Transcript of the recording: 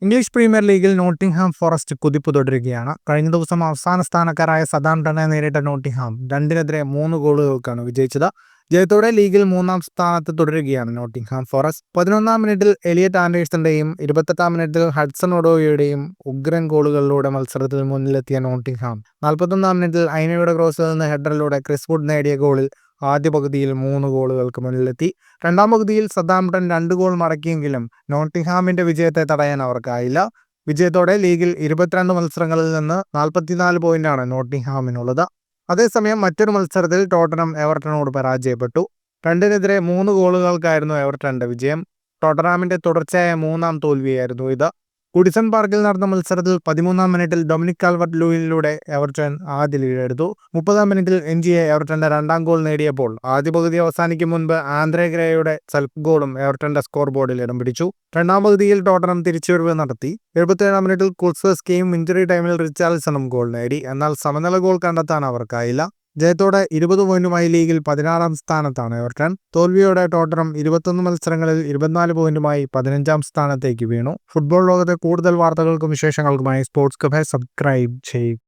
English premier ലീഗിൽ Nottingham forest കുതിപ്പ് തുടരുകയാണ്. കഴിഞ്ഞ ദിവസം അവസാന സ്ഥാനക്കാരായ സതാംപ്ടനെ നേരിട്ട നോട്ടിംഗ്ഹാം 2-നെതിരെ 3 ഗോളുകൾക്കാണ് വിജയിച്ചത്. ജയത്തോടെ ലീഗിൽ 3-ാം സ്ഥാനത്ത് തുടരുകയാണ് നോട്ടിംഗ്ഹാം ഫോറസ്റ്റ്. 11-ാം മിനിറ്റിൽ എലിയറ്റ് ആൻഡേഴ്സന്റെയും 28-ാം മിനിറ്റിൽ ഹഡ്സൺ ഒഡോയിയുടെയും ഉഗ്രൻ ഗോളുകളിലൂടെ മത്സരത്തിൽ മുന്നിലെത്തിയ നോട്ടിംഗ്ഹാം 41-ാം മിനിറ്റിൽ ഐനയുടെ ക്രോസിൽ നിന്ന് ഹെഡറിലൂടെ ക്രിസ് വുഡ് നേടിയ ഗോളിൽ ആദ്യ പകുതിയിൽ 3 ഗോളുകൾക്ക് മുന്നിലെത്തി. രണ്ടാം പകുതിയിൽ സതാംപ്ടൺ 2 ഗോൾ മടക്കിയെങ്കിലും നോട്ടിംഗ്ഹാമിന്റെ വിജയത്തെ തടയാൻ അവർക്കായില്ല. വിജയത്തോടെ ലീഗിൽ 22 മത്സരങ്ങളിൽ നിന്ന് 44 പോയിന്റാണ് നോട്ടിംഗ്ഹാമിനുള്ളത്. അതേസമയം മറ്റൊരു മത്സരത്തിൽ ടോട്ടനം എവർട്ടനോട് പരാജയപ്പെട്ടു. 2-നെതിരെ 3 ഗോളുകൾക്കായിരുന്നു എവർട്ടന്റെ വിജയം. ടോട്ടനാമിന്റെ തുടർച്ചയായ 3-ാം തോൽവിയായിരുന്നു ഇത്. ഗുഡിസൺ പാർക്കിൽ നടന്ന മത്സരത്തിൽ 13-ാം മിനിറ്റിൽ ഡൊമിനിക് കാൽവർട്ട് ലൂയിനിലൂടെ എവർട്ടൺ ആദ്യ ലീഡെടുത്തു. 30-ാം മിനിറ്റിൽ എൻജിയെ എവർട്ടന്റെ 2ാം ഗോൾ നേടിയപ്പോൾ ആദ്യ പകുതി അവസാനിക്കും മുൻപ് ആന്ദ്രേ ഗ്രേയുടെ സെൽഫ് ഗോളും എവർട്ടന്റെ സ്കോർ ബോർഡിൽ ഇടം പിടിച്ചു. രണ്ടാം പകുതിയിൽ ടോട്ടനം തിരിച്ചുവരവ് നടത്തി. 77-ാം മിനിറ്റിൽ കുൾസ്വെസ്കിയും ഇഞ്ചുറി ടൈമിൽ റിച്ചാർലിസണും ഗോൾ നേടി. എന്നാൽ സമനില ഗോൾ കണ്ടെത്താൻ അവർക്കായില്ല. ജയത്തോടെ 20 പോയിന്റുമായി ലീഗിൽ 16-ാം സ്ഥാനത്താണ് എവർട്ടൺ. തോൽവിയോടെ ടോട്ടനം 21 മത്സരങ്ങളിൽ 24 പോയിന്റുമായി 15-ാം സ്ഥാനത്തേക്ക് വീണു. ഫുട്ബോൾ ലോകത്തെ കൂടുതൽ വാർത്തകൾക്കും വിശേഷങ്ങൾക്കുമായി സ്പോർട്സ് കഫേ സബ്സ്ക്രൈബ് ചെയ്യും.